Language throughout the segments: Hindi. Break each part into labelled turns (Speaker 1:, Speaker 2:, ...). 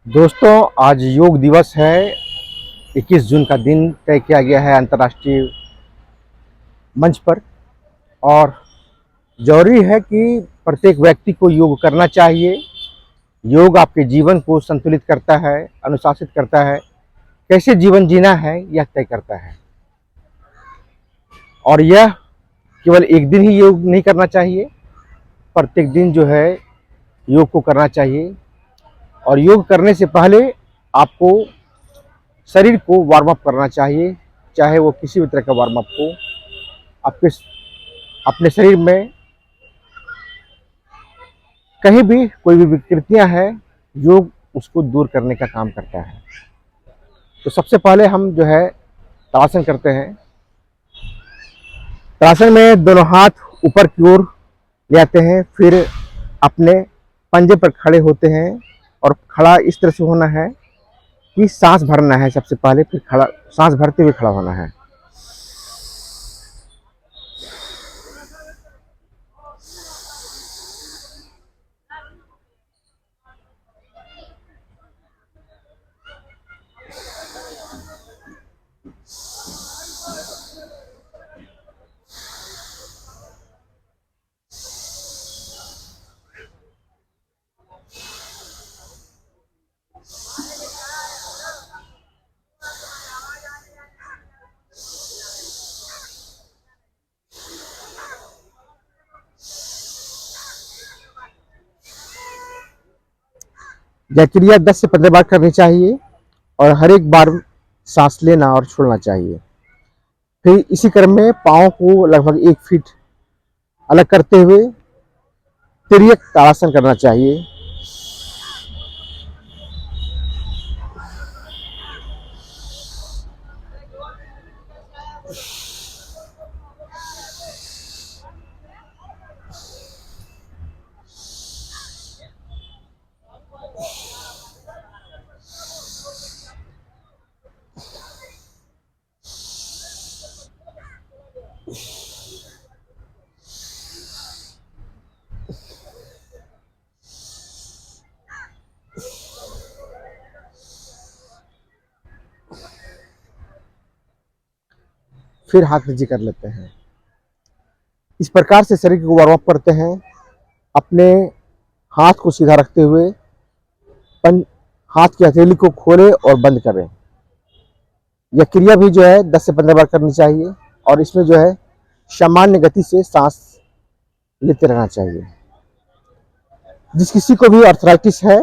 Speaker 1: दोस्तों, आज योग दिवस है। 21 जून का दिन तय किया गया है अंतर्राष्ट्रीय मंच पर। और ज़रूरी है कि प्रत्येक व्यक्ति को योग करना चाहिए। योग आपके जीवन को संतुलित करता है, अनुशासित करता है। कैसे जीवन जीना है यह तय करता है। और यह केवल एक दिन ही योग नहीं करना चाहिए, प्रत्येक दिन जो है योग को करना चाहिए। और योग करने से पहले आपको शरीर को वार्म अप करना चाहिए, चाहे वो किसी भी तरह का वार्म अप हो। आपके अपने शरीर में कहीं भी कोई भी विकृतियां हैं, योग उसको दूर करने का काम करता है। तो सबसे पहले हम जो है ताड़ासन करते हैं। ताड़ासन में दोनों हाथ ऊपर की ओर ले आते हैं, फिर अपने पंजे पर खड़े होते हैं। और खड़ा इस तरह से होना है कि सांस भरना है सबसे पहले, फिर खड़ा सांस भरते हुए खड़ा होना है। यह क्रिया 10 से 15 बार करनी चाहिए और हर एक बार सांस लेना और छोड़ना चाहिए। फिर इसी क्रम में पाँव को लगभग 1 फीट अलग करते हुए तिर्यक ताड़ासन करना चाहिए। फिर हाथ नीचे कर लेते हैं। इस प्रकार से शरीर को वार्म अप करते हैं। अपने हाथ को सीधा रखते हुए हाथ की हथेली को खोलें और बंद करें। यह क्रिया भी जो है 10 से 15 बार करनी चाहिए। और इसमें जो है सामान्य गति से सांस लेते रहना चाहिए। जिस किसी को भी अर्थराइटिस है,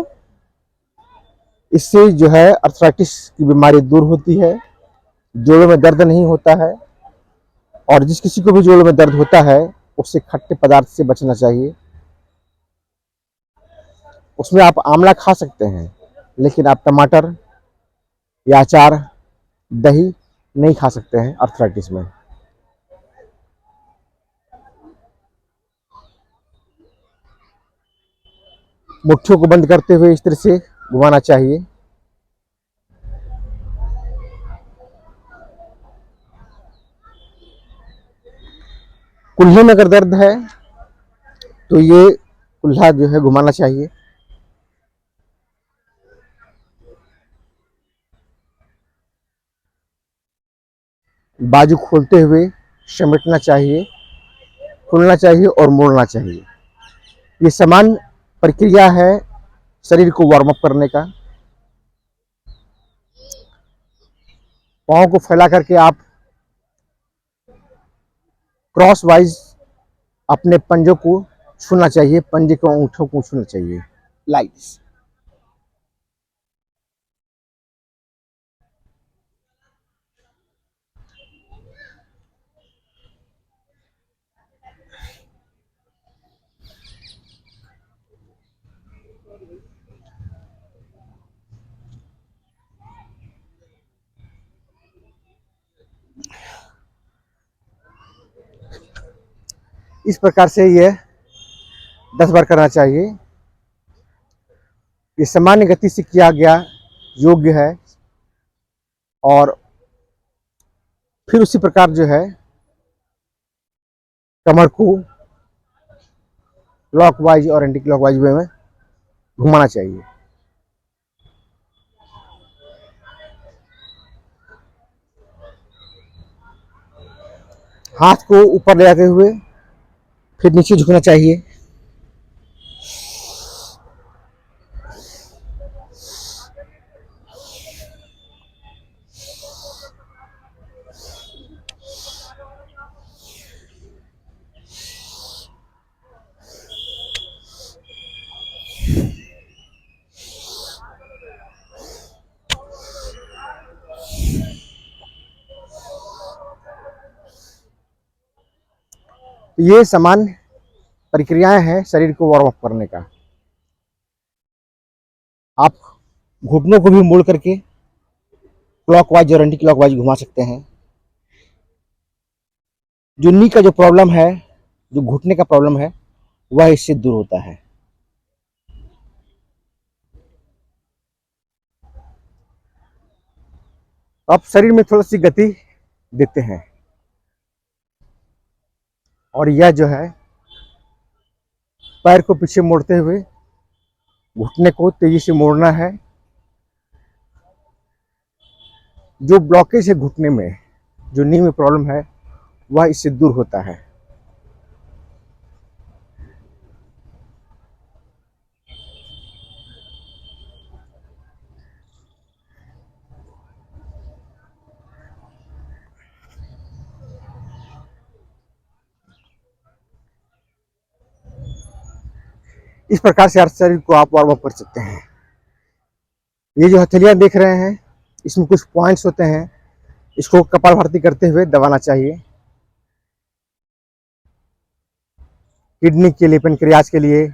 Speaker 1: इससे जो है अर्थराइटिस की बीमारी दूर होती है, जोड़ों में दर्द नहीं होता है। और जिस किसी को भी जोड़ों में दर्द होता है, उससे खट्टे पदार्थ से बचना चाहिए। उसमें आप आंवला खा सकते हैं, लेकिन आप टमाटर या अचार, दही नहीं खा सकते हैं अर्थराइटिस में। मुट्ठियों को बंद करते हुए इस तरह से घुमाना चाहिए। कुल्हे में अगर दर्द है तो ये कुल्हा जो है घुमाना चाहिए। बाजू खोलते हुए समेटना चाहिए, खुलना चाहिए और मोड़ना चाहिए। ये समान प्रक्रिया है शरीर को वार्म अप करने का। पाँव को फैला करके आप क्रॉस वाइज अपने पंजों को छूना चाहिए, पंजे के अंगूठों को छूना चाहिए, लाइक दिस। इस प्रकार से ये 10 बार करना चाहिए। ये सामान्य गति से किया गया योग्य है। और फिर उसी प्रकार जो है कमर को क्लॉकवाइज और एंटी क्लॉकवाइज वे में घुमाना चाहिए। हाथ को ऊपर ले जाते हुए फिर नीचे झुकना चाहिए। ये सामान्य प्रक्रियाएं हैं शरीर को वार्म अप करने का। आप घुटनों को भी मोड़ करके क्लॉकवाइज और एंटी क्लॉकवाइज घुमा सकते हैं। जो नी का जो प्रॉब्लम है, जो घुटने का प्रॉब्लम है, वह इससे दूर होता है। अब शरीर में थोड़ी सी गति देते हैं और यह जो है पैर को पीछे मोड़ते हुए घुटने को तेजी से मोड़ना है। जो ब्लॉकेज है घुटने में, जो नी में प्रॉब्लम है, वह इससे दूर होता है। इस प्रकार से हर शरीर को आप वार्म अप कर सकते हैं। ये जो हथेलियां देख रहे हैं, इसमें कुछ पॉइंट्स होते हैं, इसको कपालभाति करते हुए दबाना चाहिए। किडनी के लिए, पेनक्रियाज के लिए।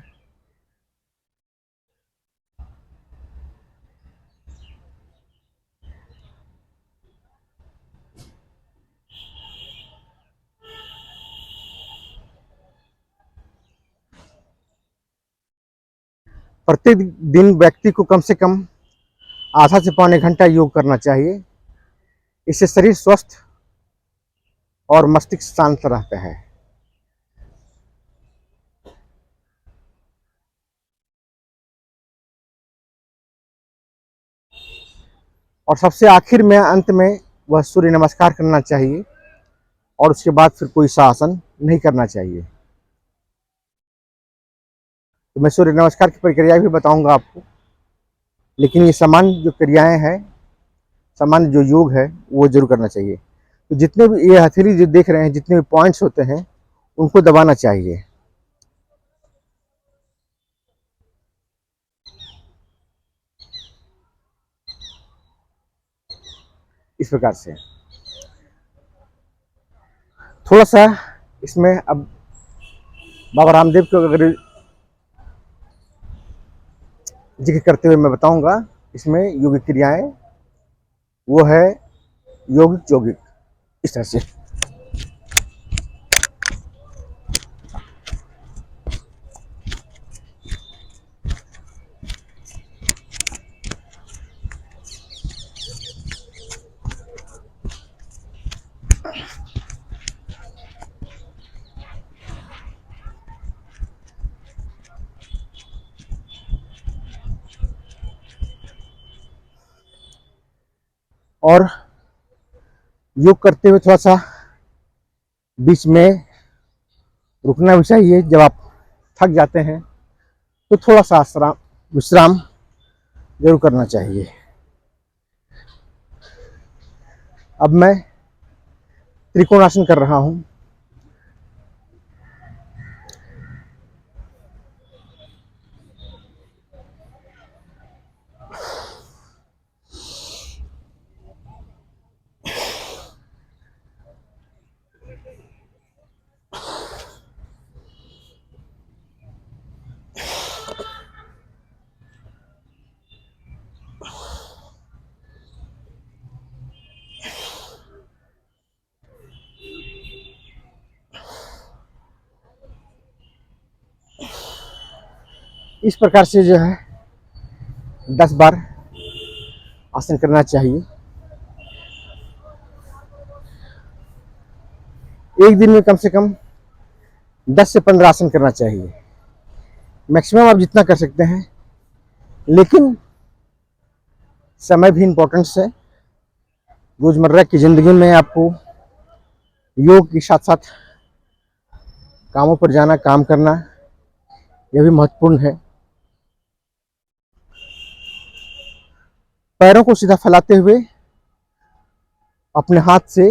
Speaker 1: प्रत्येक दिन व्यक्ति को कम से कम आधा से पौने घंटा योग करना चाहिए। इससे शरीर स्वस्थ और मस्तिष्क शांत रहता है। और सबसे आखिर में, अंत में, वह सूर्य नमस्कार करना चाहिए और उसके बाद फिर कोई सा आसन नहीं करना चाहिए। तो मैं सूर्य नमस्कार की प्रक्रिया भी बताऊंगा आपको, लेकिन ये सामान्य जो क्रियाएं हैं, सामान्य जो योग है, वो जरूर करना चाहिए। तो जितने भी ये हथेली जो देख रहे हैं, जितने भी पॉइंट्स होते हैं, उनको दबाना चाहिए इस प्रकार से। थोड़ा सा इसमें अब बाबा रामदेव को अगर जिक्र करते हुए मैं बताऊंगा, इसमें योगिक क्रियाएं, वो है योगिक योगिक, इस तरह से। और योग करते हुए थोड़ा सा बीच में रुकना भी चाहिए। जब आप थक जाते हैं तो थोड़ा सा विश्राम जरूर करना चाहिए। अब मैं त्रिकोणासन कर रहा हूं। इस प्रकार से जो है 10 बार आसन करना चाहिए। एक दिन में कम से कम 10 से 15 आसन करना चाहिए। मैक्सिमम आप जितना कर सकते हैं, लेकिन समय भी इम्पोर्टेंस है। रोजमर्रा की जिंदगी में आपको योग के साथ साथ कामों पर जाना, काम करना, यह भी महत्वपूर्ण है। पैरों को सीधा फैलाते हुए अपने हाथ से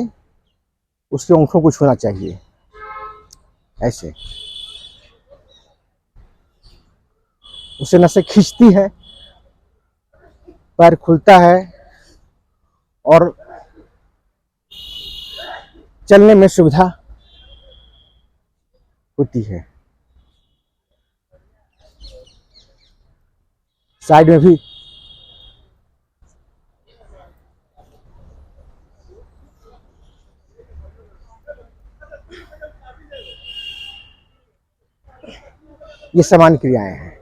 Speaker 1: उसके अंगूठों को छूना चाहिए, ऐसे। उससे नसें खींचती है, पैर खुलता है और चलने में सुविधा होती है। साइड में भी ये समान क्रियाएं हैं।